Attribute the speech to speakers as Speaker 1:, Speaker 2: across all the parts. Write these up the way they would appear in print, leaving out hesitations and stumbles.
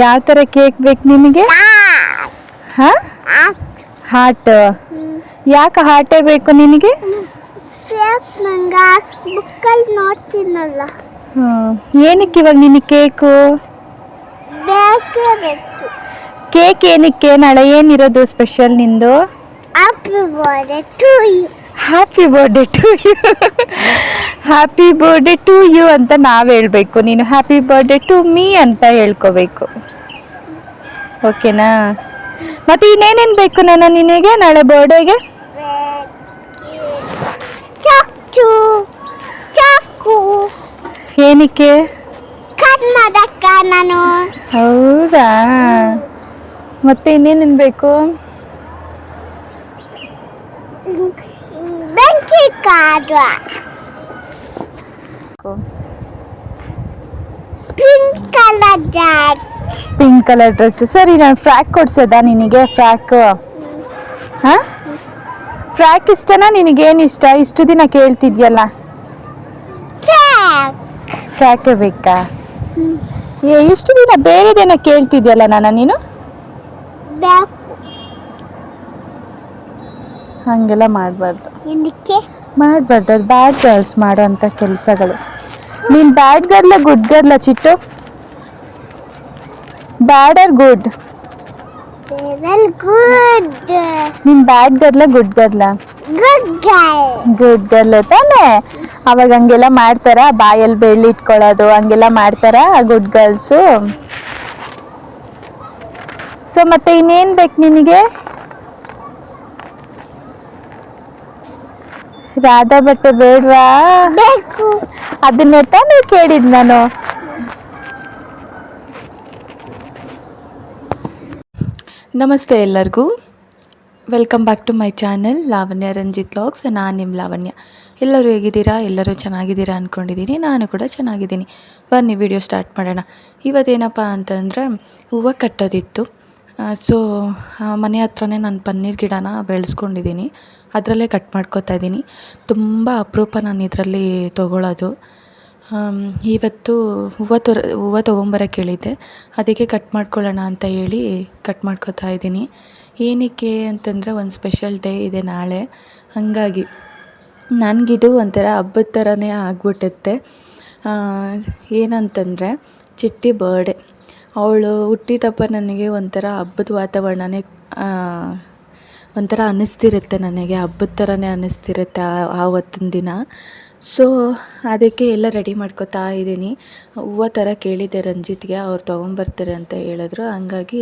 Speaker 1: ಯಾವ ಥರ ಕೇಕ್ ಬೇಕು ನಿನಗೆ? ಹಾಂ, ಹಾರ್ಟ್. ಯಾಕೆ ಹಾರ್ಟೇ ಬೇಕು ನಿನಗೆ?
Speaker 2: ಬುಕ್ಕಲ್ಲಿ ನೋಡ್ತೀನಲ್ಲ.
Speaker 1: ಏನಕ್ಕೆ ಇವಾಗ ನಿನಗೆ ಕೇಕು?
Speaker 2: ಬೇಕೇ ಬೇಕು.
Speaker 1: ಕೇಕ್ ಏನಕ್ಕೆ? ನಾಳೆ ಏನಿರೋದು ಸ್ಪೆಷಲ್ ನಿಂದು?
Speaker 2: Happy birthday to you.
Speaker 1: Happy birthday to you. Happy birthday to you ಅಂತ ನಾವು ಹೇಳಬೇಕು, ನೀನು ಹ್ಯಾಪಿ ಬರ್ಡೇ ಟು ಮೀ ಅಂತ ಹೇಳ್ಕೋಬೇಕು. ಓಕೆನಾ? ಮತ್ತೆ ಇನ್ನೇನೇನು ಬೇಕು ನಿನಗೆ ನಾಳೆ ಬರ್ಡೇಗೆ?
Speaker 2: ಚಾಕು.
Speaker 1: ಏನಕ್ಕೆ?
Speaker 2: ಕನ್ನಡಕ್ಕ ನಾನು.
Speaker 1: ಹೌದಾ? ಮತ್ತೆ ಇನ್ನೇನೇನು ಬೇಕು?
Speaker 2: ಬೆಂಕಿ ಕಾದು. Pink colour dress.
Speaker 1: Pink colour dress. ಸರಿ, ನಾನು ಫ್ರಾಕ್ ಕೊಡ್ಸೋದಾ ನಿನಗೆ? ಫ್ರಾಕ್. ಹಾಂ, ಫ್ರಾಕ್ ಇಷ್ಟನಾ? ನಿನಗೇನು ಇಷ್ಟ? ಇಷ್ಟು ದಿನ ಕೇಳ್ತಿದ್ಯಲ್ಲ. ಫ್ರಾಕೇ ಬೇಕಾ? ಇಷ್ಟು ದಿನ ಬೇರೆದೇನೋ ಕೇಳ್ತಿದ್ಯಲ್ಲ ನೀನು. ಹಾಗೆಲ್ಲ ಮಾಡಬಾರ್ದು. ಮಾಡಬಾರ್ದು, ಅದು ಬ್ಯಾಡ್ ಗರ್ಲ್ಸ್ ಮಾಡೋಂಥ ಕೆಲಸಗಳು. ನೀನು ಬ್ಯಾಡ್ ಗರ್ಲ ಗುಡ್ ಗರ್ಲ ಚಿಟ್ಟು? Bad or good? ನೀನು ಬ್ಯಾಡ್ ಗರ್ಲ ಗುಡ್ ಗರ್ಲ? ಗುಡ್ ಗರ್ಲ್ ತಾನೇ. ಅವಾಗ ಹಂಗೆಲ್ಲ ಮಾಡ್ತಾರ, ಬಾಯಲ್ಲಿ ಬೆಳ್ಳಿ ಇಟ್ಕೊಳ್ಳೋದು ಹಂಗೆಲ್ಲ ಮಾಡ್ತಾರ ಗುಡ್ ಗರ್ಲ್ಸು? ಸೊ ಮತ್ತೆ ಇನ್ನೇನು ಬೇಕು ನಿನಗೆ? ರಾಧಾ ಬಟ್ಟೆ ಬೇಡವಾ?
Speaker 2: ಬೇಕು.
Speaker 1: ಅದನ್ನೇ ತಾನೇ ಕೇಳಿದ್ ನಾನು. ನಮಸ್ತೆ ಎಲ್ಲರಿಗೂ, welcome back to my channel Lavanya Ranjith vlogs. ನಾನು ನಿಮ್ಮ ಲಾವಣ್ಯ. ಎಲ್ಲರೂ ಹೇಗಿದ್ದೀರಾ? ಎಲ್ಲರೂ ಚೆನ್ನಾಗಿದ್ದೀರಾ ಅಂದ್ಕೊಂಡಿದ್ದೀನಿ. ನಾನು ಕೂಡ ಚೆನ್ನಾಗಿದ್ದೀನಿ. ಬನ್ನಿ ವಿಡಿಯೋ ಸ್ಟಾರ್ಟ್ ಮಾಡೋಣ. ಇವತ್ತೇನಪ್ಪ ಅಂತಂದರೆ ಹೂವು ಕಟ್ಟೋದಿತ್ತು. ಸೊ ಮನೆ ಹತ್ರನೇ ನಾನು ಪನ್ನೀರ್ ಗಿಡನ ಬೆಳೆಸ್ಕೊಂಡಿದ್ದೀನಿ, ಅದರಲ್ಲೇ ಕಟ್ ಮಾಡ್ಕೋತಾ ಇದ್ದೀನಿ. ತುಂಬ ಅಪರೂಪ ನಾನು ಇದರಲ್ಲಿ ತೊಗೊಳ್ಳೋದು. ಇವತ್ತು ಹೂವು ತೊಗೊಂಬರೋಕ್ಕೆ ಹೇಳಿದ್ದೆ, ಅದಕ್ಕೆ ಕಟ್ ಮಾಡ್ಕೊಳ್ಳೋಣ ಅಂತ ಹೇಳಿ ಕಟ್ ಮಾಡ್ಕೋತಾ ಇದ್ದೀನಿ. ಏನಕ್ಕೆ ಅಂತಂದರೆ ಒಂದು ಸ್ಪೆಷಲ್ ಡೇ ಇದೆ ನಾಳೆ. ಹಾಗಾಗಿ ನನಗಿದು ಒಂಥರ ಹಬ್ಬದ ಥರನೇ ಆಗ್ಬಿಟ್ಟುತ್ತೆ. ಏನಂತಂದರೆ ಚಿಟ್ಟಿ ಬರ್ಡೇ. ಅವಳು ಹುಟ್ಟಿದಬ್ಬ ನನಗೆ ಒಂಥರ ಹಬ್ಬದ ವಾತಾವರಣನೇ ಒಂಥರ ಅನ್ನಿಸ್ತಿರುತ್ತೆ, ನನಗೆ ಹಬ್ಬದ ಥರನೇ ಅನ್ನಿಸ್ತಿರುತ್ತೆ ಆವತ್ತಿನ ದಿನ. ಸೊ ಅದಕ್ಕೆ ಎಲ್ಲ ರೆಡಿ ಮಾಡ್ಕೋತಾ ಇದ್ದೀನಿ. ಹೂವು ಥರ ಕೇಳಿದ್ದೆ ರಂಜಿತ್ಗೆ, ಅವ್ರು ತೊಗೊಂಬರ್ತಾರೆ ಅಂತ ಹೇಳಿದ್ರು. ಹಂಗಾಗಿ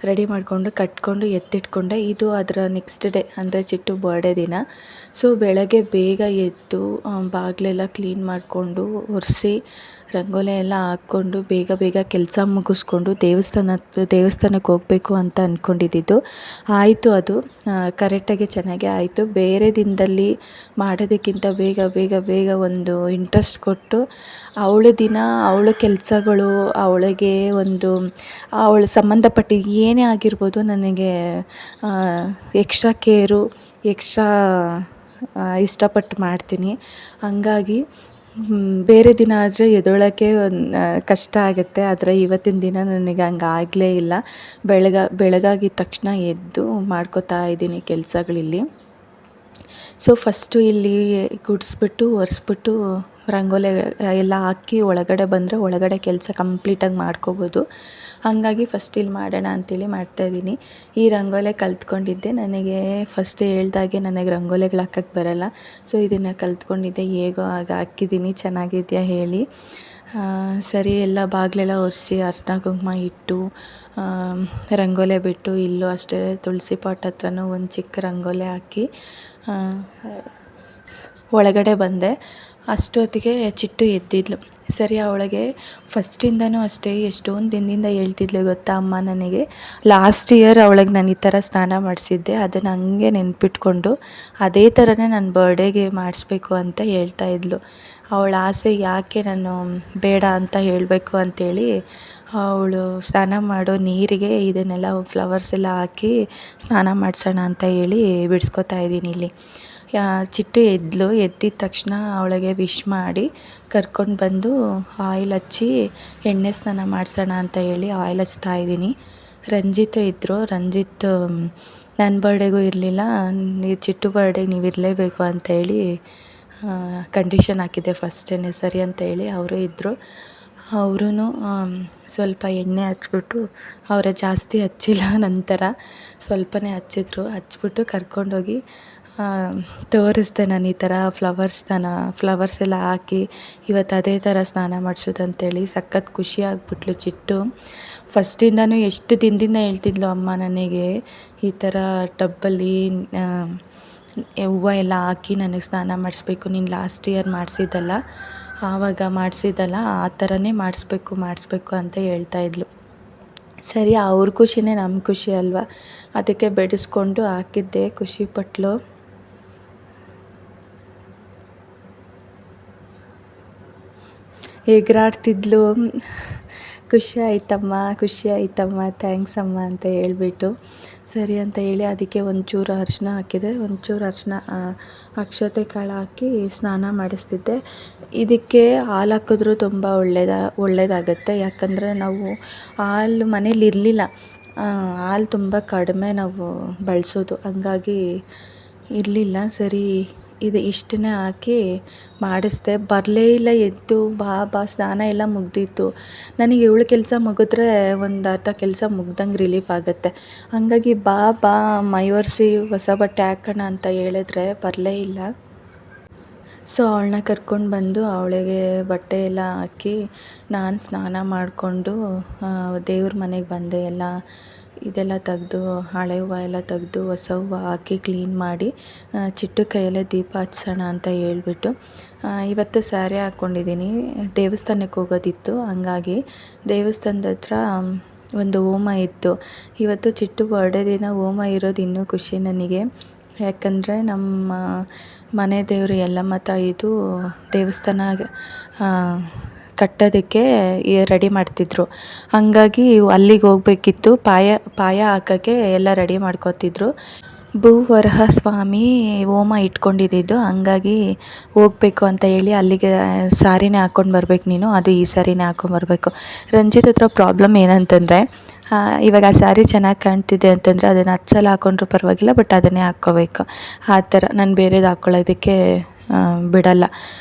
Speaker 1: ರೆಡಿ ಮಾಡಿಕೊಂಡು ಕಟ್ಕೊಂಡು ಎತ್ತಿಟ್ಕೊಂಡೆ. ಇದು ಅದರ ನೆಕ್ಸ್ಟ್ ಡೇ ಅಂದರೆ ಚಿಟ್ಟು ಬರ್ಡೇ ದಿನ. ಸೊ ಬೆಳಗ್ಗೆ ಬೇಗ ಎದ್ದು ಬಾಗಿಲೆಲ್ಲ ಕ್ಲೀನ್ ಮಾಡಿಕೊಂಡು ಒರೆಸಿ ರಂಗೋಲಿ ಎಲ್ಲ ಹಾಕ್ಕೊಂಡು ಬೇಗ ಬೇಗ ಕೆಲಸ ಮುಗಿಸ್ಕೊಂಡು ದೇವಸ್ಥಾನಕ್ಕೆ ಹೋಗಬೇಕು ಅಂತ ಅಂದ್ಕೊಂಡಿದ್ದು ಆಯಿತು. ಅದು ಕರೆಕ್ಟಾಗಿ ಚೆನ್ನಾಗೇ ಆಯಿತು. ಬೇರೆ ದಿನದಲ್ಲಿ ಮಾಡೋದಕ್ಕಿಂತ ಬೇಗ ಬೇಗ ಬೇಗ ಒಂದು ಇಂಟ್ರೆಸ್ಟ್ ಕೊಟ್ಟು ಅವಳ ದಿನ ಅವಳ ಕೆಲಸಗಳು ಅವಳಿಗೆ ಒಂದು ಅವಳು ಸಂಬಂಧಪಟ್ಟ ಏನೇ ಆಗಿರ್ಬೋದು ನನಗೆ ಎಕ್ಸ್ಟ್ರಾ ಕೇರು ಎಕ್ಸ್ಟ್ರಾ ಇಷ್ಟಪಟ್ಟು ಮಾಡ್ತೀನಿ. ಹಂಗಾಗಿ ಬೇರೆ ದಿನ ಆದರೆ ಎದ್ದೇಳೋಕ್ಕೆ ಕಷ್ಟ ಆಗುತ್ತೆ, ಆದರೆ ಇವತ್ತಿನ ದಿನ ನನಗೆ ಹಂಗೆ ಆಗಲೇ ಇಲ್ಲ. ಬೆಳಗಾಗಿದ್ದ ತಕ್ಷಣ ಎದ್ದು ಮಾಡ್ಕೋತಾ ಇದ್ದೀನಿ ಕೆಲಸಗಳಿಲ್ಲಿ. ಸೊ ಫಸ್ಟು ಇಲ್ಲಿ ಗುಡಿಸ್ಬಿಟ್ಟು ಒರೆಸ್ಬಿಟ್ಟು ರಂಗೋಲಿ ಎಲ್ಲ ಹಾಕಿ ಒಳಗಡೆ ಬಂದರೆ ಒಳಗಡೆ ಕೆಲಸ ಕಂಪ್ಲೀಟಾಗಿ ಮಾಡ್ಕೋಬೋದು. ಹಾಗಾಗಿ ಫಸ್ಟ್ ಇಲ್ಲಿ ಮಾಡೋಣ ಅಂಥೇಳಿ ಮಾಡ್ತಾಯಿದ್ದೀನಿ. ಈ ರಂಗೋಲಿ ಕಲ್ತ್ಕೊಂಡಿದ್ದೆ. ನನಗೆ ಫಸ್ಟ್ ಹೇಳ್ದಾಗೆ ನನಗೆ ರಂಗೋಲಿಗಳು ಹಾಕೋಕ್ಕೆ ಬರೋಲ್ಲ. ಸೊ ಇದನ್ನು ಕಲ್ತ್ಕೊಂಡಿದ್ದೆ, ಹೇಗೋ ಆಗ ಹಾಕಿದ್ದೀನಿ. ಚೆನ್ನಾಗಿದೆಯಾ ಹೇಳಿ. ಸರಿ, ಎಲ್ಲ ಬಾಗಿಲೆಲ್ಲ ಒರೆಸಿ ಅರ್ಶಿನ ಕುಂಕುಮ ಇಟ್ಟು ರಂಗೋಲಿ ಬಿಟ್ಟು, ಇಲ್ಲೂ ಅಷ್ಟೇ ತುಳಸಿ ಪಾಟ್ ಹತ್ರನೂ ಒಂದು ಚಿಕ್ಕ ರಂಗೋಲಿ ಹಾಕಿ ಒಳಗಡೆ ಬಂದೆ. ಅಷ್ಟೊತ್ತಿಗೆ ಚಿಟ್ಟು ಎದ್ದಿದ್ಲು. ಸರಿ, ಅವಳಿಗೆ ಫಸ್ಟಿಂದನೂ ಅಷ್ಟೇ ಎಷ್ಟೊಂದು ದಿನದಿಂದ ಹೇಳ್ತಿದ್ಲು ಗೊತ್ತಾ ಅಮ್ಮ, ನನಗೆ ಲಾಸ್ಟ್ ಇಯರ್ ಅವಳಿಗೆ ನಾನು ಈ ಥರ ಸ್ನಾನ ಮಾಡಿಸಿದ್ದೆ. ಅದನ್ನು ಹಂಗೆ ನೆನ್ಪಿಟ್ಕೊಂಡು ಅದೇ ಥರನೇ ನನ್ನ ಬರ್ಡೇಗೆ ಮಾಡಿಸ್ಬೇಕು ಅಂತ ಹೇಳ್ತಾಯಿದ್ಲು. ಅವಳ ಆಸೆ ಯಾಕೆ ನಾನು ಬೇಡ ಅಂತ ಹೇಳಬೇಕು ಅಂಥೇಳಿ ಅವಳು ಸ್ನಾನ ಮಾಡೋ ನೀರಿಗೆ ಇದನ್ನೆಲ್ಲ ಫ್ಲವರ್ಸ್ ಎಲ್ಲ ಹಾಕಿ ಸ್ನಾನ ಮಾಡಿಸೋಣ ಅಂತ ಹೇಳಿ ಬಿಡಿಸ್ಕೊತಾ ಇದ್ದೀನಿ ಇಲ್ಲಿ. ಚಿಟ್ಟು ಎದ್ದಿದ ತಕ್ಷಣ ಅವಳಿಗೆ ವಿಶ್ ಮಾಡಿ ಕರ್ಕೊಂಡು ಬಂದು ಆಯಿಲ್ ಹಚ್ಚಿ ಎಣ್ಣೆ ಸ್ನಾನ ಮಾಡಿಸೋಣ ಅಂತ ಹೇಳಿ ಆಯಿಲ್ ಹಚ್ತಾ ಇದ್ದೀನಿ. ರಂಜಿತ್ ಇದ್ದರು. ರಂಜಿತ್ ನನ್ನ ಬರ್ಡೇಗೂ ಇರಲಿಲ್ಲ, ಚಿಟ್ಟು ಬರ್ಡೇಗೆ ನೀವು ಇರಲೇಬೇಕು ಅಂತ ಹೇಳಿ ಕಂಡೀಷನ್ ಹಾಕಿದ್ದೆ ಫಸ್ಟೇ, ಸರಿ ಅಂತ ಹೇಳಿ ಅವರು ಇದ್ದರು. ಅವರೂ ಸ್ವಲ್ಪ ಎಣ್ಣೆ ಹಚ್ಬಿಟ್ಟು, ಅವರೇ ಜಾಸ್ತಿ ಹಚ್ಚಿಲ್ಲ, ನಂತರ ಸ್ವಲ್ಪನೇ ಹಚ್ಚಿದ್ರು. ಹಚ್ಬಿಟ್ಟು ಕರ್ಕೊಂಡೋಗಿ ತೋರಿಸ್ದೆ ನಾನು ಈ ಥರ ಫ್ಲವರ್ಸ್ ಎಲ್ಲ ಹಾಕಿ ಇವತ್ತು ಅದೇ ಥರ ಸ್ನಾನ ಮಾಡಿಸೋದು ಅಂತೇಳಿ. ಸಖತ್ ಖುಷಿ ಆಗ್ಬಿಟ್ಲು ಚಿಟ್ಟು. ಫಸ್ಟಿಂದನೂ ಎಷ್ಟು ದಿನದಿಂದ ಹೇಳ್ತಿದ್ಲು, ಅಮ್ಮ ನನಗೆ ಈ ಥರ ಟಬ್ಬಲ್ಲಿ ಹೂವು ಎಲ್ಲ ಹಾಕಿ ನನಗೆ ಸ್ನಾನ ಮಾಡಿಸ್ಬೇಕು, ನೀನು ಲಾಸ್ಟ್ ಇಯರ್ ಮಾಡಿಸಿದ್ದಲ್ಲ ಆ ಥರನೇ ಮಾಡಿಸ್ಬೇಕು ಅಂತ ಹೇಳ್ತಾಯಿದ್ಲು. ಸರಿ, ಅವ್ರ ಖುಷಿನೇ ನಮ್ಮ ಖುಷಿ ಅಲ್ವಾ, ಅದಕ್ಕೆ ಬೆಳೆಸ್ಕೊಂಡು ಹಾಕಿದ್ದೆ. ಖುಷಿಪಟ್ಲು. ಎಗರಾಡ್ತಿದ್ಲು. ಖುಷಿ ಆಯ್ತಮ್ಮ ಥ್ಯಾಂಕ್ಸ್ ಅಮ್ಮ ಅಂತ ಹೇಳ್ಬಿಟ್ಟು. ಸರಿ ಅಂತ ಹೇಳಿ ಅದಕ್ಕೆ ಒಂಚೂರು ಅರಿಶಿನ ಹಾಕಿದೆ, ಒಂಚೂರು ಅಕ್ಷತೆ ಕಾಳು ಹಾಕಿ ಸ್ನಾನ ಮಾಡಿಸ್ತಿದ್ದೆ. ಇದಕ್ಕೆ ಹಾಲು ಹಾಕಿದ್ರೂ ತುಂಬ ಒಳ್ಳೆಯದಾಗತ್ತೆ. ಯಾಕಂದರೆ ನಾವು ಹಾಲು ಮನೇಲಿ ಇರಲಿಲ್ಲ, ಹಾಲು ತುಂಬ ಕಡಿಮೆ ನಾವು ಬಳಸೋದು, ಹಂಗಾಗಿ ಇರಲಿಲ್ಲ. ಸರಿ, ಇದು ಇಷ್ಟನ್ನೇ ಹಾಕಿ ಮಾಡಿಸ್ದೆ. ಬರಲೇ ಇಲ್ಲ, ಎದ್ದು ಬಾ ಸ್ನಾನ ಎಲ್ಲ ಮುಗ್ದಿತ್ತು. ನನಗೆ ಇವಳು ಕೆಲಸ ಮುಗಿದ್ರೆ ಒಂದು ಅರ್ಧ ಕೆಲಸ ಮುಗ್ದಂಗೆ ರಿಲೀಫ್ ಆಗುತ್ತೆ. ಹಂಗಾಗಿ ಬಾ ಮೈ ಒರೆಸಿ ಹೊಸ ಬಟ್ಟೆ ಹಾಕೋಣ ಅಂತ ಹೇಳಿದ್ರೆ ಬರಲೇ ಇಲ್ಲ. ಸೊ ಅವಳನ್ನ ಕರ್ಕೊಂಡು ಬಂದು ಅವಳಿಗೆ ಬಟ್ಟೆ ಎಲ್ಲ ಹಾಕಿ ನಾನು ಸ್ನಾನ ಮಾಡಿಕೊಂಡು ದೇವ್ರ ಮನೆಗೆ ಬಂದೆ. ಇದೆಲ್ಲ ತೆಗ್ದು, ಹಳೆ ಹೂವು ಎಲ್ಲ ತೆಗ್ದು ಹೊಸ ಹೂವು ಹಾಕಿ ಕ್ಲೀನ್ ಮಾಡಿ ಚಿಟ್ಟು ಕೈಯಲ್ಲೇ ದೀಪ ಹಚ್ಸೋಣ ಅಂತ ಹೇಳ್ಬಿಟ್ಟು ಇವತ್ತು ಸ್ಯಾರಿ ಹಾಕ್ಕೊಂಡಿದ್ದೀನಿ. ದೇವಸ್ಥಾನಕ್ಕೆ ಹೋಗೋದಿತ್ತು, ಹಂಗಾಗಿ ದೇವಸ್ಥಾನದ ಹತ್ರ ಒಂದು ಹೋಮ ಇತ್ತು. ಇವತ್ತು ಚಿಟ್ಟು ಬರ್ಡೇ ದಿನ ಹೋಮ ಇರೋದು ಇನ್ನೂ ಖುಷಿ ನನಗೆ. ಯಾಕಂದರೆ ನಮ್ಮ ಮನೆ ದೇವರು ಯಲ್ಲಮ್ಮ ತಾಯಿದು ದೇವಸ್ಥಾನ ಕಟ್ಟೋದಕ್ಕೆ ರೆಡಿ ಮಾಡ್ತಿದ್ರು, ಹಾಗಾಗಿ ಅಲ್ಲಿಗೆ ಹೋಗ್ಬೇಕಿತ್ತು. ಪಾಯ ಹಾಕೋಕ್ಕೆ ಎಲ್ಲ ರೆಡಿ ಮಾಡ್ಕೊತಿದ್ರು. ಭೂವರಹ ಸ್ವಾಮಿ ಹೋಮ ಇಟ್ಕೊಂಡಿದ್ದು, ಹಂಗಾಗಿ ಹೋಗಬೇಕು ಅಂತ ಹೇಳಿ ಅಲ್ಲಿಗೆ ಸಾರಿನೇ ಹಾಕ್ಕೊಂಡು ಬರ್ಬೇಕು ನೀನು, ಅದು ಈ ಸಾರಿನೇ ಹಾಕ್ಕೊಂಬರ್ಬೇಕು. ರಂಜಿತ್ ಹತ್ರ ಪ್ರಾಬ್ಲಮ್ ಏನಂತಂದರೆ, ಇವಾಗ ಆ ಸ್ಯಾರಿ ಚೆನ್ನಾಗಿ ಕಾಣ್ತಿದೆ ಅಂತಂದರೆ ಅದನ್ನು 10 ಸಲ ಹಾಕ್ಕೊಂಡ್ರೂ ಪರವಾಗಿಲ್ಲ, ಬಟ್ ಅದನ್ನೇ ಹಾಕ್ಕೋಬೇಕು. ಆ ಥರ ನಾನು ಬೇರೆದು ಹಾಕ್ಕೊಳ್ಳೋದಕ್ಕೆ ಬಿಡಲ್ಲ.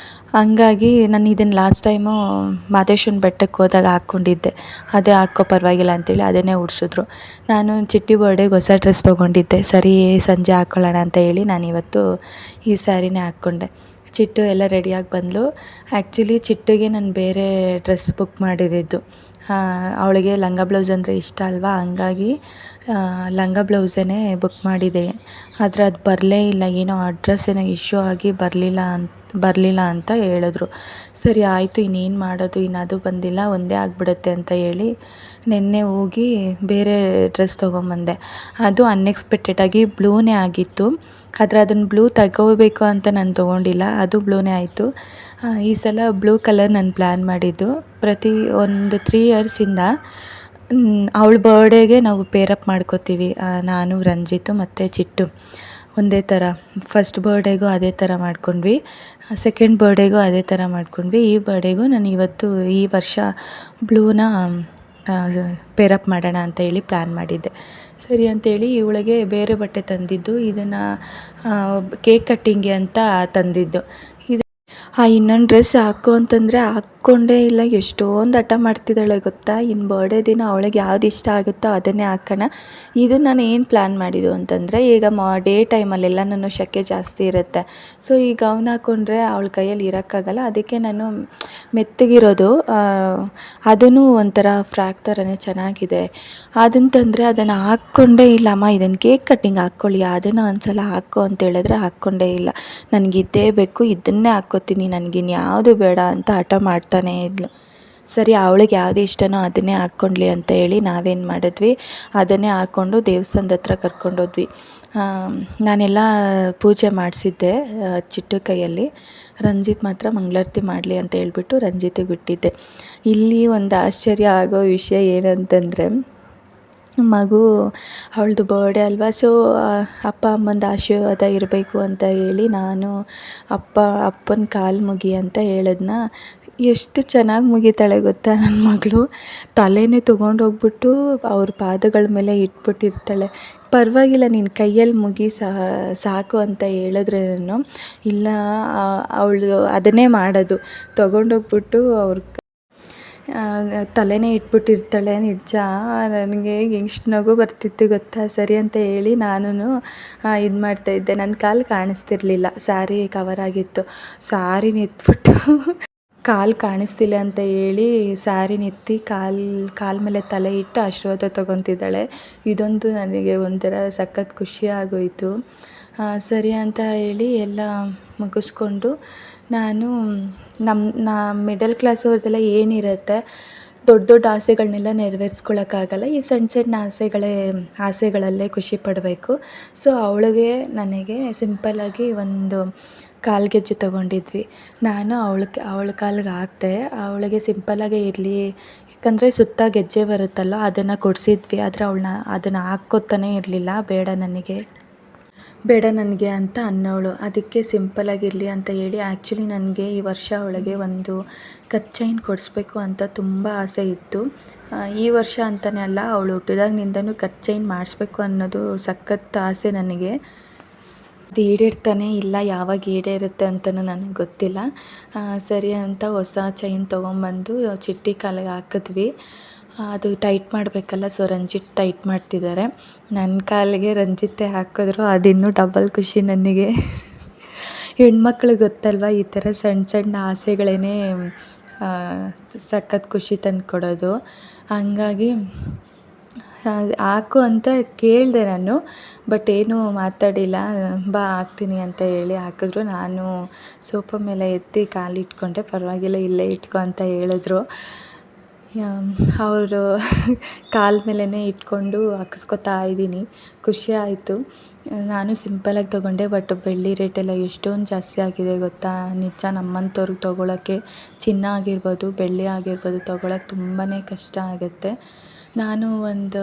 Speaker 1: ಹಂಗಾಗಿ ನಾನು ಇದನ್ನು ಲಾಸ್ಟ್ ಟೈಮು ಮಾದೇಶ್ವರನ ಬೆಟ್ಟಕ್ಕೆ ಹೋದಾಗ ಹಾಕ್ಕೊಂಡಿದ್ದೆ, ಅದೇ ಹಾಕ್ಕೋ ಪರವಾಗಿಲ್ಲ ಅಂತೇಳಿ ಅದನ್ನೇ ಉಡಿಸಿದ್ರು. ನಾನು ಚಿಟ್ಟಿ ಬರ್ಡೇಗೆ ಹೊಸ ಡ್ರೆಸ್ ತೊಗೊಂಡಿದ್ದೆ, ಸರಿ ಸಂಜೆ ಹಾಕ್ಕೊಳ್ಳೋಣ ಅಂತ ಹೇಳಿ ನಾನಿವತ್ತು ಈ ಸ್ಯಾರಿನೇ ಹಾಕ್ಕೊಂಡೆ. ಚಿಟ್ಟು ಎಲ್ಲ ರೆಡಿಯಾಗಿ ಬಂದಳು. ಆ್ಯಕ್ಚುಲಿ ಚಿಟ್ಟುಗೆ ನಾನು ಬೇರೆ ಡ್ರೆಸ್ ಬುಕ್ ಮಾಡಿದ್ದು, ಅವಳಿಗೆ ಲಂಗ ಬ್ಲೌಸ್ ಅಂದರೆ ಇಷ್ಟ ಅಲ್ವಾ, ಹಂಗಾಗಿ ಲಂಗ ಬ್ಲೌಸೇ ಬುಕ್ ಮಾಡಿದೆ. ಆದರೆ ಅದು ಬರಲೇ ಇಲ್ಲ, ಏನೋ ಅಡ್ರೆಸ್ ಏನೋ ಇಶ್ಯೂ ಆಗಿ ಬರಲಿಲ್ಲ ಅಂತ ಹೇಳಿದ್ರು. ಸರಿ ಆಯಿತು, ಇನ್ನೇನು ಮಾಡೋದು, ಇನ್ನು ಅದು ಬಂದಿಲ್ಲ, ಒಂದೇ ಆಗಿಬಿಡುತ್ತೆ ಅಂತ ಹೇಳಿ ನಿನ್ನೆ ಹೋಗಿ ಬೇರೆ ಡ್ರೆಸ್ ತೊಗೊಂಬಂದೆ. ಅದು ಅನ್ಎಕ್ಸ್ಪೆಕ್ಟೆಡಾಗಿ ಬ್ಲೂನೇ ಆಗಿತ್ತು, ಆದರೆ ಅದನ್ನು ಬ್ಲೂ ತಗೋಬೇಕು ಅಂತ ನಾನು ತೊಗೊಂಡಿಲ್ಲ, ಅದು ಬ್ಲೂನೇ ಆಯಿತು. ಈ ಸಲ ಬ್ಲೂ ಕಲರ್ ನಾನು ಪ್ಲ್ಯಾನ್ ಮಾಡಿದ್ದು. ಪ್ರತಿ ಒಂದು 3 ಇಯರ್ಸಿಂದ ಅವಳ ಬರ್ಡೇಗೆ ನಾವು ಪೇರಪ್ ಮಾಡ್ಕೋತೀವಿ, ನಾನು, ರಂಜಿತು ಮತ್ತು ಚಿಟ್ಟು ಒಂದೇ ಥರ. ಫಸ್ಟ್ ಬರ್ಡೇಗೂ ಅದೇ ಥರ ಮಾಡ್ಕೊಂಡ್ವಿ, ಸೆಕೆಂಡ್ ಬರ್ಡೇಗೂ ಅದೇ ಥರ ಮಾಡ್ಕೊಂಡ್ವಿ. ಈ ಬರ್ಡೇಗೂ ನಾನು ಈ ವರ್ಷ ಬ್ಲೂನ ಪೇರಪ್ ಮಾಡೋಣ ಅಂತ ಹೇಳಿ ಪ್ಲ್ಯಾನ್ ಮಾಡಿದ್ದೆ. ಸರಿ ಅಂತೇಳಿ ಇವಳಿಗೆ ಬೇರೆ ಬಟ್ಟೆ ತಂದಿದ್ದು, ಇದನ್ನು ಕೇಕ್ ಕಟ್ಟಿಂಗ್ಗೆ ಅಂತ ತಂದಿದ್ದು. ಇನ್ನೊಂದು ಡ್ರೆಸ್ ಹಾಕೋ ಅಂತಂದರೆ ಹಾಕ್ಕೊಂಡೇ ಇಲ್ಲ, ಎಷ್ಟೊಂದು ಹಠ ಮಾಡ್ತಿದ್ದಾಳೆ ಗೊತ್ತಾ. ಇನ್ನು ಬರ್ಡೇ ದಿನ ಅವಳಿಗೆ ಯಾವ್ದು ಇಷ್ಟ ಆಗುತ್ತೋ ಅದನ್ನೇ ಹಾಕೋಣ. ಇದು ನಾನು ಏನು ಪ್ಲ್ಯಾನ್ ಮಾಡಿದ್ದು ಅಂತಂದರೆ, ಈಗ ಡೇ ಟೈಮಲ್ಲೆಲ್ಲ ನಾನು ಸೆಕೆ ಜಾಸ್ತಿ ಇರುತ್ತೆ, ಸೊ ಈ ಗೌನ್ ಹಾಕ್ಕೊಂಡ್ರೆ ಅವಳ ಕೈಯಲ್ಲಿ ಇರೋಕ್ಕಾಗಲ್ಲ. ಅದಕ್ಕೆ ನಾನು ಮೆತ್ತಗಿರೋದು, ಅದೂ ಒಂಥರ ಫ್ರಾಕ್ ಥರನೇ ಚೆನ್ನಾಗಿದೆ, ಅದನ್ನು ತಂದರೆ ಅದನ್ನು ಹಾಕ್ಕೊಂಡೇ ಇಲ್ಲ. ಅಮ್ಮ ಇದನ್ನು ಕೇಕ್ ಕಟ್ಟಿಂಗ್ ಹಾಕ್ಕೊಳ್ಳಿ, ಅದನ್ನು ಒಂದು ಸಲ ಹಾಕ್ಕೋ ಅಂತ ಹೇಳಿದ್ರೆ ಹಾಕ್ಕೊಂಡೇ ಇಲ್ಲ. ನನಗಿದ್ದೇ ಬೇಕು, ಇದನ್ನೇ ಹಾಕ್ಕೋತೀನಿ, ನನಗಿನ್ಯಾವುದು ಬೇಡ ಅಂತ ಹಠ ಮಾಡ್ತಾನೇ ಇದ್ಲು. ಸರಿ, ಅವಳಿಗೆ ಯಾವುದು ಇಷ್ಟನೋ ಅದನ್ನೇ ಹಾಕ್ಕೊಂಡ್ಲಿ ಅಂತ ಹೇಳಿ ನಾವೇನು ಮಾಡಿದ್ವಿ, ಅದನ್ನೇ ಹಾಕ್ಕೊಂಡು ದೇವಸ್ಥಾನದ ಹತ್ರ ಕರ್ಕೊಂಡೋದ್ವಿ. ನಾನೆಲ್ಲ ಪೂಜೆ ಮಾಡಿಸಿದ್ದೆ ಚಿಟ್ಟು ಕೈಯಲ್ಲಿ. ರಂಜಿತ್ ಮಾತ್ರ ಮಂಗಳಾರತಿ ಮಾಡಲಿ ಅಂತ ಹೇಳ್ಬಿಟ್ಟು ರಂಜಿತಿಗೆ ಬಿಟ್ಟಿದ್ದೆ. ಇಲ್ಲಿ ಒಂದು ಆಶ್ಚರ್ಯ ಆಗೋ ವಿಷಯ ಏನಂತಂದರೆ, ಮಗು ಅವಳದು ಬರ್ಡೇ ಅಲ್ವಾ, ಸೊ ಅಪ್ಪ ಅಮ್ಮಂದು ಆಶೀರ್ವಾದ ಇರಬೇಕು ಅಂತ ಹೇಳಿ ನಾನು ಅಪ್ಪನ ಕಾಲು ಮುಗಿ ಅಂತ ಹೇಳಿದ್ನ. ಎಷ್ಟು ಚೆನ್ನಾಗಿ ಮುಗಿತಾಳೆ ಗೊತ್ತಾ ನನ್ನ ಮಗಳು. ತಲೆನೇ ತೊಗೊಂಡೋಗ್ಬಿಟ್ಟು ಅವ್ರ ಪಾದಗಳ ಮೇಲೆ ಇಟ್ಬಿಟ್ಟಿರ್ತಾಳೆ. ಪರವಾಗಿಲ್ಲ ನೀನು ಕೈಯಲ್ಲಿ ಮುಗಿ ಸಾಕು ಅಂತ ಹೇಳಿದ್ರೇನು ಇಲ್ಲ, ಅವಳು ಅದನ್ನೇ ಮಾಡೋದು, ತೊಗೊಂಡೋಗ್ಬಿಟ್ಟು ಅವ್ರ ತಲೆನೇ ಇಟ್ಬಿಟ್ಟಿರ್ತಾಳೆ. ನಿಜ ನನಗೆ ಎಷ್ಟು ನಗು ಬರ್ತಿತ್ತು ಗೊತ್ತಾ. ಸರಿ ಅಂತ ಹೇಳಿ ನಾನು ಇದು ಮಾಡ್ತಾಯಿದ್ದೆ. ನನ್ನ ಕಾಲು ಕಾಣಿಸ್ತಿರ್ಲಿಲ್ಲ, ಸ್ಯಾರಿ ಕವರ್ ಆಗಿತ್ತು. ಸ್ಯಾರಿನ ಎತ್ಬಿಟ್ಟು ಕಾಲು ಕಾಣಿಸ್ತಿಲ್ಲ ಅಂತ ಹೇಳಿ ಸ್ಯಾರಿನ ಎತ್ತಿ ಕಾಲ ಮೇಲೆ ತಲೆ ಇಟ್ಟು ಆಶೀರ್ವಾದ ತೊಗೊತಿದ್ದಾಳೆ. ಇದೊಂದು ನನಗೆ ಒಂಥರ ಸಖತ್ ಖುಷಿ ಆಗೋಯಿತು. ಸರಿ ಅಂತ ಹೇಳಿ ಎಲ್ಲ ಮುಗಿಸ್ಕೊಂಡು ನಾನು ನಾ ಮಿಡಲ್ ಕ್ಲಾಸವ್ರದ್ದೆಲ್ಲ ಏನಿರುತ್ತೆ, ದೊಡ್ಡ ದೊಡ್ಡ ಆಸೆಗಳನ್ನೆಲ್ಲ ನೆರವೇರಿಸ್ಕೊಳ್ಳೋಕ್ಕಾಗಲ್ಲ. ಈ ಸಣ್ಣ ಸಣ್ಣ ಆಸೆಗಳಲ್ಲೇ ಖುಷಿ ಪಡಬೇಕು. ಸೊ ಅವಳಿಗೆ ನನಗೆ ಸಿಂಪಲ್ಲಾಗಿ ಒಂದು ಕಾಲ್ಗೆಜ್ಜೆ ತೊಗೊಂಡಿದ್ವಿ. ನಾನು ಅವಳ ಕಾಲಿಗೆ ಹಾಕಿದೆ. ಅವಳಿಗೆ ಸಿಂಪಲ್ಲಾಗೇ ಇರಲಿ, ಯಾಕಂದರೆ ಸುತ್ತ ಗೆಜ್ಜೆ ಬರುತ್ತಲ್ಲ ಅದನ್ನು ಕೊಡಿಸಿದ್ವಿ. ಆದರೆ ಅದನ್ನು ಹಾಕ್ಕೋತಾನೇ ಇರಲಿಲ್ಲ. ಬೇಡ ನನಗೆ ಅಂತ ಅನ್ನೋಳು. ಅದಕ್ಕೆ ಸಿಂಪಲ್ಲಾಗಿರಲಿ ಅಂತ ಹೇಳಿ, ಆ್ಯಕ್ಚುಲಿ ನನಗೆ ಈ ವರ್ಷ ಅವಳಿಗೆ ಒಂದು ಕತ್ ಚೈನ್ ಕೊಡಿಸ್ಬೇಕು ಅಂತ ತುಂಬ ಆಸೆ ಇತ್ತು. ಈ ವರ್ಷ ಅಂತಲೇ ಅಲ್ಲ, ಅವಳು ಹುಟ್ಟಿದಾಗಿನಿಂದನೂ ಕತ್ ಚೈನ್ ಮಾಡಿಸ್ಬೇಕು ಅನ್ನೋದು ಸಖತ್ ಆಸೆ ನನಗೆ. ಅದು ಈಡೇರ್ತಾನೆ ಇಲ್ಲ, ಯಾವಾಗ ಈಡೇರುತ್ತೆ ಅಂತಲೂ ನನಗೆ ಗೊತ್ತಿಲ್ಲ. ಸರಿ ಅಂತ ಹೊಸ ಚೈನ್ ತೊಗೊಂಬಂದು ಚಿಟ್ಟಿ ಕಾಲಿಗೆ ಹಾಕಿದ್ವಿ. ಅದು ಟೈಟ್ ಮಾಡಬೇಕಲ್ಲ, ಸೊ ರಂಜಿತ್ ಟೈಟ್ ಮಾಡ್ತಿದ್ದಾರೆ. ನನ್ನ ಕಾಲಿಗೆ ರಂಜಿತ್ತೆ ಹಾಕಿದ್ರು, ಅದಿನ್ನೂ ಡಬಲ್ ಖುಷಿ ನನಗೆ. ಹೆಣ್ಮಕ್ಳಿಗೆ ಗೊತ್ತಲ್ವ, ಈ ಥರ ಸಣ್ಣ ಸಣ್ಣ ಆಸೆಗಳೇ ಸಖತ್ ಖುಷಿ ತಂದು ಕೊಡೋದು. ಹಂಗಾಗಿ ಹಾಕು ಅಂತ ಕೇಳಿದೆ ನಾನು, ಬಟ್ ಏನೂ ಮಾತಾಡಿಲ್ಲ. ಬಾ ಹಾಕ್ತೀನಿ ಅಂತ ಹೇಳಿ ಹಾಕಿದ್ರು. ನಾನು ಸೋಫಾ ಮೇಲೆ ಎತ್ತಿ ಕಾಲಿಟ್ಕೊಂಡೆ. ಪರವಾಗಿಲ್ಲ ಇಲ್ಲೇ ಇಟ್ಕೊ ಅಂತ ಹೇಳಿದ್ರು. ಅವರು ಕಾಲ ಮೇಲೇ ಇಟ್ಕೊಂಡು ಹಾಕಿಸ್ಕೊತಾ ಇದ್ದೀನಿ. ಖುಷಿ ಆಯಿತು. ನಾನು ಸಿಂಪಲಾಗಿ ತೊಗೊಂಡೆ, ಬಟ್ ಬೆಳ್ಳಿ ರೇಟೆಲ್ಲ ಎಷ್ಟೊಂದು ಜಾಸ್ತಿ ಆಗಿದೆ ಗೊತ್ತಾ. ನಿಜ ನಮ್ಮಂಥವ್ರಿಗೆ ತೊಗೊಳಕ್ಕೆ ಚಿನ್ನ ಆಗಿರ್ಬೋದು, ಬೆಳ್ಳಿ ಆಗಿರ್ಬೋದು ತೊಗೊಳಕ್ಕೆ ತುಂಬಾ ಕಷ್ಟ ಆಗುತ್ತೆ. ನಾನು ಒಂದು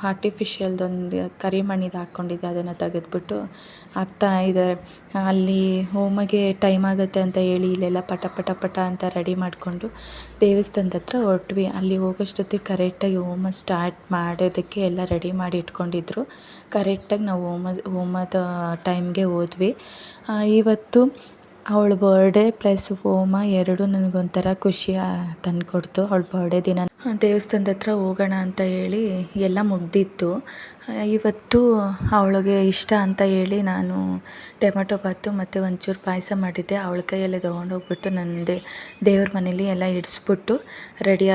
Speaker 1: ಆರ್ಟಿಫಿಷಿಯಲ್ದೊಂದು ಕರಿಮಣಿದು ಹಾಕ್ಕೊಂಡಿದ್ದೆ, ಅದನ್ನು ತೆಗೆದ್ಬಿಟ್ಟು ಹಾಕ್ತಾಯಿದ್ದಾರೆ. ಅಲ್ಲಿ ಹೋಮಗೆ ಟೈಮ್ ಆಗುತ್ತೆ ಅಂತ ಹೇಳಿ ಇಲ್ಲೆಲ್ಲ ಪಟ ಅಂತ ರೆಡಿ ಮಾಡಿಕೊಂಡು ದೇವಸ್ಥಾನದ ಹತ್ರ ಹೊರಟ್ವಿ. ಅಲ್ಲಿ ಹೋಗೋಷ್ಟೊತ್ತಿಗೆ ಕರೆಕ್ಟಾಗಿ ಹೋಮ ಸ್ಟಾರ್ಟ್ ಮಾಡೋದಕ್ಕೆ ಎಲ್ಲ ರೆಡಿ ಮಾಡಿ ಇಟ್ಕೊಂಡಿದ್ರು. ಕರೆಕ್ಟಾಗಿ ನಾವು ಹೋಮದ ಟೈಮ್ಗೆ ಹೋದ್ವಿ. ಇವತ್ತು ಅವಳ ಬರ್ಡೇ ಪ್ಲಸ್ ಹೋಮ ಎರಡೂ ನನಗೊಂಥರ ಖುಷಿ ತಂದುಕೊಡ್ತು. ಅವಳ ಬರ್ಡೇ ದಿನ ದೇವಸ್ಥಾನದ ಹತ್ರ ಹೋಗೋಣ ಅಂತ ಹೇಳಿ ಎಲ್ಲ ಮುಗ್ದಿತ್ತು. ಇವತ್ತು ಅವಳಿಗೆ ಇಷ್ಟ ಅಂತ ಹೇಳಿ ನಾನು ಟೊಮೆಟೊ ಬಾತು ಮತ್ತು ಒಂಚೂರು ಪಾಯಸ ಮಾಡಿದ್ದೆ. ಅವಳ ಕೈಯಲ್ಲೇ ತೊಗೊಂಡೋಗ್ಬಿಟ್ಟು ನನ್ನ ದೇವ್ರ ಮನೇಲಿ ಎಲ್ಲ ಇಡಿಸ್ಬಿಟ್ಟು ರೆಡಿ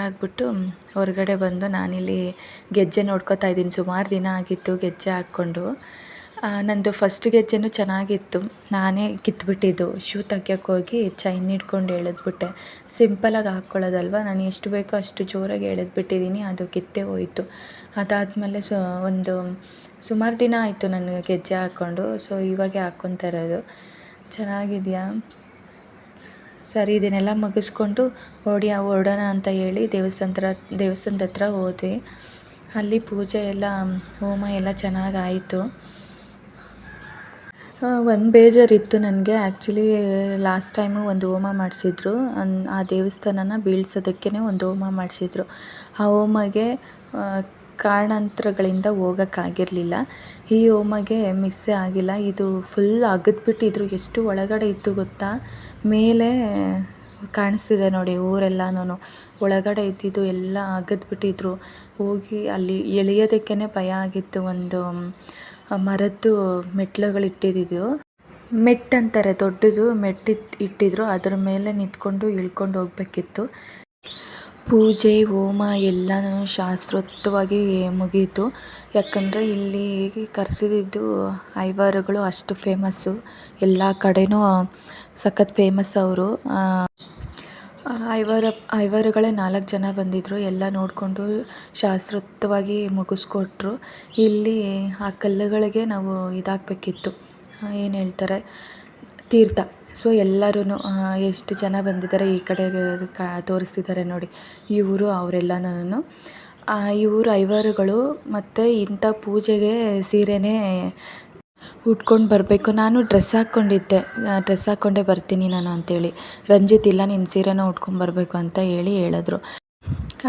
Speaker 1: ಆಗಿಬಿಟ್ಟು ಹೊರಗಡೆ ಬಂದು ನಾನಿಲ್ಲಿ ಗೆಜ್ಜೆ ನೋಡ್ಕೊತಾ ಇದ್ದೀನಿ. ಸುಮಾರು ದಿನ ಆಗಿತ್ತು ಗೆಜ್ಜೆ ಹಾಕ್ಕೊಂಡು. ನಂದು ಫಸ್ಟ್ ಗೆಜ್ಜೆನೂ ಚೆನ್ನಾಗಿತ್ತು, ನಾನೇ ಕಿತ್ಬಿಟ್ಟಿದ್ದು. ಶೂ ತೆಗ್ಯೋಕ್ಕೆ ಹೋಗಿ ಚೈನ್ ಹಿಡ್ಕೊಂಡು ಎಳೆದ್ಬಿಟ್ಟೆ. ಸಿಂಪಲಾಗಿ ಹಾಕ್ಕೊಳ್ಳೋದಲ್ವ, ನಾನು ಎಷ್ಟು ಬೇಕೋ ಅಷ್ಟು ಜೋರಾಗಿ ಎಳೆದ್ಬಿಟ್ಟಿದ್ದೀನಿ, ಅದು ಕಿತ್ತೇ ಹೋಯಿತು. ಅದಾದಮೇಲೆ ಒಂದು ಸುಮಾರು ದಿನ ಆಯಿತು ನನಗೆ ಗೆಜ್ಜೆ ಹಾಕ್ಕೊಂಡು. ಸೊ ಇವಾಗೆ ಹಾಕ್ಕೊತಾ ಇರೋದು. ಚೆನ್ನಾಗಿದೆಯಾ? ಸರಿ, ಇದನ್ನೆಲ್ಲ ಮುಗಿಸ್ಕೊಂಡು ಹೊರಡೋಣ ಅಂತ ಹೇಳಿ ದೇವಸ್ಥಾನದ ಹತ್ರ ಹೋದ್ವಿ. ಅಲ್ಲಿ ಪೂಜೆ ಎಲ್ಲ ಹೋಮ ಎಲ್ಲ ಚೆನ್ನಾಗಾಯಿತು. ಒಂದು ಬೇಜಾರಿತ್ತು ನನಗೆ. ಆ್ಯಕ್ಚುಲಿ ಲಾಸ್ಟ್ ಟೈಮು ಒಂದು ಹೋಮ ಮಾಡಿಸಿದ್ರು. ಆ ದೇವಸ್ಥಾನನ ಬೀಳ್ಸೋದಕ್ಕೇ ಒಂದು ಹೋಮ ಮಾಡಿಸಿದ್ರು. ಆ ಹೋಮಗೆ ಕಾರಣಾಂತರಗಳಿಂದ ಹೋಗೋಕ್ಕಾಗಿರಲಿಲ್ಲ. ಈ ಹೋಮಗೆ ಮಿಸ್ಸೇ ಆಗಿಲ್ಲ. ಇದು ಫುಲ್ ಅಗೆದ್ಬಿಟ್ಟಿದ್ರು. ಎಷ್ಟು ಒಳಗಡೆ ಇತ್ತು ಗೊತ್ತಾ. ಮೇಲೆ ಕಾಣಿಸ್ತಿದೆ ನೋಡಿ ಊರೆಲ್ಲನೂ. ಒಳಗಡೆ ಇದ್ದಿದ್ದು ಎಲ್ಲ ಅಗೆದ್ಬಿಟ್ಟಿದ್ರು. ಹೋಗಿ ಅಲ್ಲಿ ಎಳೆಯೋದಕ್ಕೇ ಭಯ ಆಗಿತ್ತು. ಒಂದು ಮರದ್ದು ಮೆಟ್ಟಿಲುಗಳಿಟ್ಟಿದ್ದು, ಮೆಟ್ಟು ಅಂತಾರೆ ದೊಡ್ಡದು, ಇಟ್ಟಿದ್ರು. ಅದರ ಮೇಲೆ ನಿಂತ್ಕೊಂಡು ಇಳ್ಕೊಂಡು ಹೋಗಬೇಕಿತ್ತು. ಪೂಜೆ ಹೋಮ ಎಲ್ಲನೂ ಶಾಸ್ತ್ರೋಕ್ತವಾಗಿ ಮುಗೀತು. ಯಾಕಂದರೆ ಇಲ್ಲಿ ಕರೆಸಿದ್ದು ಐವಾರುಗಳು ಅಷ್ಟು ಫೇಮಸ್ಸು. ಎಲ್ಲ ಕಡೆನೂ ಸಖತ್ ಫೇಮಸ್ ಅವರು. ಐವಾರುಗಳೇ 4 ಜನ ಬಂದಿದ್ದರು. ಎಲ್ಲ ನೋಡಿಕೊಂಡು ಶಾಸ್ತ್ರೋಕ್ತವಾಗಿ ಮುಗಿಸ್ಕೊಟ್ರು. ಇಲ್ಲಿ ಆ ಕಲ್ಲುಗಳಿಗೆ ನಾವು ಇದಾಕಬೇಕಿತ್ತು, ಏನು ಹೇಳ್ತಾರೆ, ತೀರ್ಥ. ಸೊ ಎಲ್ಲರೂ ಎಷ್ಟು ಜನ ಬಂದಿದ್ದಾರೆ ಈ ಕಡೆ ತೋರಿಸ್ತಿದ್ದಾರೆ ನೋಡಿ, ಇವರು ಅವರೆಲ್ಲನೂ ಇವರು ಐವರುಗಳು ಮತ್ತು ಇಂಥ ಪೂಜೆಗೆ ಸೀರೆನೇ ಉಟ್ಕೊಂಡು ಬರಬೇಕು. ನಾನು ಡ್ರೆಸ್ ಹಾಕ್ಕೊಂಡೇ ಬರ್ತೀನಿ ನಾನು ಅಂತೇಳಿ. ರಂಜಿತ್ ಇಲ್ಲ ನೀನು ಸೀರೆನ ಉಟ್ಕೊಂಬರ್ಬೇಕು ಅಂತ ಹೇಳಿದ್ರು.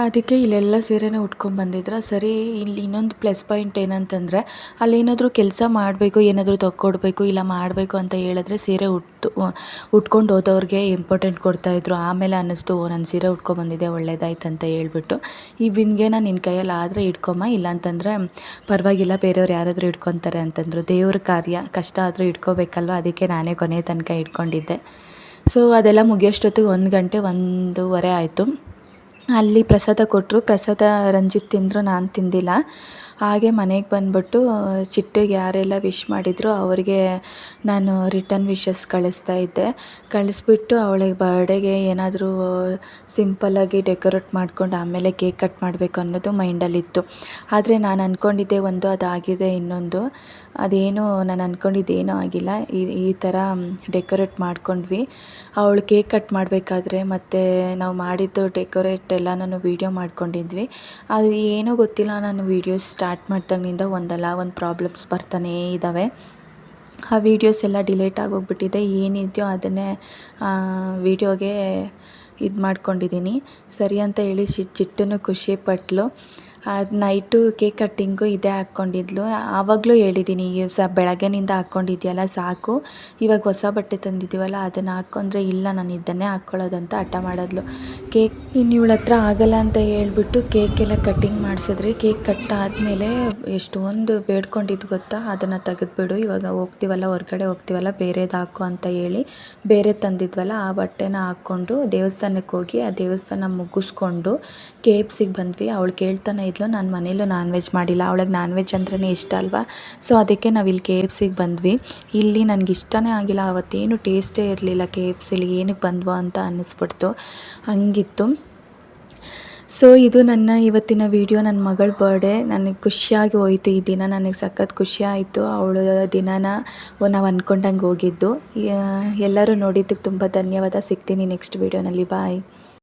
Speaker 1: ಅದಕ್ಕೆ ಇಲ್ಲೆಲ್ಲ ಸೀರೆನೇ ಉಟ್ಕೊಂಬಂದಿದ್ರು. ಸರಿ, ಇಲ್ಲಿ ಇನ್ನೊಂದು ಪ್ಲಸ್ ಪಾಯಿಂಟ್ ಏನಂತಂದರೆ ಅಲ್ಲೇನಾದರೂ ಕೆಲಸ ಮಾಡಬೇಕು, ಏನಾದರೂ ತಕ್ಕೊಡ್ಬೇಕು ಇಲ್ಲ ಮಾಡಬೇಕು ಅಂತ ಹೇಳಿದ್ರೆ ಸೀರೆ ಉಟ್ಕೊಂಡು ಹೋದವ್ರಿಗೆ ಇಂಪಾರ್ಟೆಂಟ್ ಕೊಡ್ತಾಯಿದ್ರು. ಆಮೇಲೆ ಅನ್ನಿಸ್ತು, ನಾನು ಸೀರೆ ಉಟ್ಕೊಂಬಂದಿದ್ದೆ ಒಳ್ಳೇದಾಯ್ತು ಅಂತ ಹೇಳ್ಬಿಟ್ಟು. ಈ ಬಿಂದಿಗೆನ ನಿನ್ನ ಕೈಯಲ್ಲಿ ಆದರೆ ಇಟ್ಕೊಮ್ಮ, ಇಲ್ಲಾಂತಂದರೆ ಪರವಾಗಿಲ್ಲ ಬೇರೆಯವ್ರು ಯಾರಾದರೂ ಇಟ್ಕೊತಾರೆ ಅಂತಂದರು. ದೇವ್ರ ಕಾರ್ಯ ಕಷ್ಟ ಆದರೂ ಇಟ್ಕೋಬೇಕಲ್ವ, ಅದಕ್ಕೆ ನಾನೇ ಕೊನೆ ತನಕ ಇಟ್ಕೊಂಡಿದ್ದೆ. ಸೊ ಅದೆಲ್ಲ ಮುಗಿಯೋಷ್ಟೊತ್ತಿಗೆ 1 ಗಂಟೆ 1:15 ಆಯಿತು. ಅಲ್ಲಿ ಪ್ರಸಾದ ಕೊಟ್ಟರು. ಪ್ರಸಾದ ರಂಜಿತ್ ತಿಂದರು, ನಾನು ತಿಂದಿಲ್ಲ. ಹಾಗೆ ಮನೆಗೆ ಬಂದುಬಿಟ್ಟು ಚಿಟ್ಟೆಗೆ ಯಾರೆಲ್ಲ ವಿಶ್ ಮಾಡಿದ್ರು ಅವರಿಗೆ ನಾನು ರಿಟರ್ನ್ ವಿಶಸ್ ಕಳಿಸ್ಬಿಟ್ಟು ಅವಳಿಗೆ ಬರ್ಡೇಗೆ ಏನಾದರೂ ಸಿಂಪಲ್ಲಾಗಿ ಡೆಕೋರೇಟ್ ಮಾಡ್ಕೊಂಡು ಆಮೇಲೆ ಕೇಕ್ ಕಟ್ ಮಾಡಬೇಕು ಅನ್ನೋದು ಮೈಂಡಲ್ಲಿತ್ತು. ಆದರೆ ನಾನು ಅಂದ್ಕೊಂಡಿದ್ದೆ ಒಂದು, ಅದಾಗಿದೆ ಇನ್ನೊಂದು. ಅದೇನು ನಾನು ಅಂದ್ಕೊಂಡಿದ್ದೇನೂ ಆಗಿಲ್ಲ. ಈ ಥರ ಡೆಕೋರೇಟ್ ಮಾಡ್ಕೊಂಡ್ವಿ. ಅವಳು ಕೇಕ್ ಕಟ್ ಮಾಡಬೇಕಾದ್ರೆ ಮತ್ತು ನಾವು ಮಾಡಿದ್ದು ಡೆಕೋರೇಟ್ ಎಲ್ಲ ನಾನು ವೀಡಿಯೋ ಮಾಡ್ಕೊಂಡಿದ್ವಿ. ಅದು ಏನೋ ಗೊತ್ತಿಲ್ಲ, ನಾನು ವೀಡಿಯೋಸ್ ಸ್ಟಾರ್ಟ್ ಮಾಡ್ದಾಗಿನಿಂದ ಒಂದಲ್ಲ ಒಂದು ಪ್ರಾಬ್ಲಮ್ಸ್ ಬರ್ತಾನೇ ಇದ್ದಾವೆ. ಆ ವೀಡಿಯೋಸ್ ಎಲ್ಲ ಡಿಲೀಟ್ ಆಗೋಗ್ಬಿಟ್ಟಿದೆ. ಏನಿದೆಯೋ ಅದನ್ನೇ ವೀಡಿಯೋಗೆ ಇದು ಮಾಡ್ಕೊಂಡಿದ್ದೀನಿ. ಸರಿ ಅಂತ ಹೇಳಿ ಚಿಟ್ಟನು ಖುಷಿಪಟ್ಲು. ಅದು ನೈಟು ಕೇಕ್ ಕಟ್ಟಿಂಗು ಇದೇ ಹಾಕ್ಕೊಂಡಿದ್ಲು. ಆವಾಗಲೂ ಹೇಳಿದ್ದೀನಿ, ಬೆಳಗ್ಗೆನಿಂದ ಹಾಕ್ಕೊಂಡಿದ್ಯಲ್ಲ ಸಾಕು, ಇವಾಗ ಹೊಸ ಬಟ್ಟೆ ತಂದಿದ್ದೀವಲ್ಲ ಅದನ್ನು ಹಾಕ್ಕೊಂಡ್ರೆ ಇಲ್ಲ ನಾನು ಇದನ್ನೇ ಹಾಕ್ಕೊಳ್ಳೋದಂತ ಹಠ ಮಾಡಿದ್ಲು. ಕೇಕ್ ಇನ್ನು ಇವಳ ಹತ್ರ ಆಗಲ್ಲ ಅಂತ ಹೇಳ್ಬಿಟ್ಟು ಕೇಕೆಲ್ಲ ಕಟ್ಟಿಂಗ್ ಮಾಡಿಸಿದ್ರಿ. ಕೇಕ್ ಕಟ್ ಆದಮೇಲೆ ಎಷ್ಟೊಂದು ಬೇಡ್ಕೊಂಡಿದ್ದು ಗೊತ್ತಾ, ಅದನ್ನು ತೆಗೆದುಬಿಡು, ಇವಾಗ ಹೊರಗಡೆ ಹೋಗ್ತೀವಲ್ಲ ಬೇರೆದು ಹಾಕು ಅಂತ ಹೇಳಿ ಬೇರೆ ತಂದಿದ್ವಲ್ಲ ಆ ಬಟ್ಟೆನ ಹಾಕ್ಕೊಂಡು ದೇವಸ್ಥಾನಕ್ಕೆ ಹೋಗಿ ಆ ದೇವಸ್ಥಾನ ಮುಗಿಸ್ಕೊಂಡು KFCಗೆ ಬಂದ್ವಿ. ಅವಳು ಕೇಳ್ತಾನೆ ಇದ್ಲು, ನಾನು ಮನೇಲೂ ನಾನ್ ವೆಜ್ ಮಾಡಿಲ್ಲ, ಅವಳಿಗೆ ನಾನ್ ವೆಜ್ ಅಂದ್ರೇ ಇಷ್ಟ ಅಲ್ವಾ. ಸೊ ಅದಕ್ಕೆ ನಾವಿಲ್ಲಿ KFCಗೆ ಬಂದ್ವಿ. ಇಲ್ಲಿ ನನಗೆ ಇಷ್ಟನೇ ಆಗಿಲ್ಲ, ಅವತ್ತೇನು ಟೇಸ್ಟೇ ಇರಲಿಲ್ಲ. KFCಲಿ ಏನಕ್ಕೆ ಬಂದ್ವೋ ಅಂತ ಅನ್ನಿಸ್ಬಿಡ್ತು, ಹಂಗಿತ್ತು. ಸೊ ಇದು ನನ್ನ ಇವತ್ತಿನ ವಿಡಿಯೋ. ನನ್ನ ಮಗಳ ಬರ್ಡೇ ನನಗೆ ಖುಷಿಯಾಗಿ ಹೋಯಿತು. ಈ ದಿನ ನನಗೆ ಸಖತ್ ಖುಷಿ ಆಯಿತು. ಅವಳ ದಿನಾನ ನಾವು ಅಂದ್ಕೊಂಡಂಗೆ ಹೋಗಿದ್ದು. ಎಲ್ಲರೂ ನೋಡಿದ್ದಕ್ಕೆ ತುಂಬ ಧನ್ಯವಾದ. ಸಿಗ್ತೀನಿ ನೆಕ್ಸ್ಟ್ ವಿಡಿಯೋನಲ್ಲಿ. ಬಾಯ್.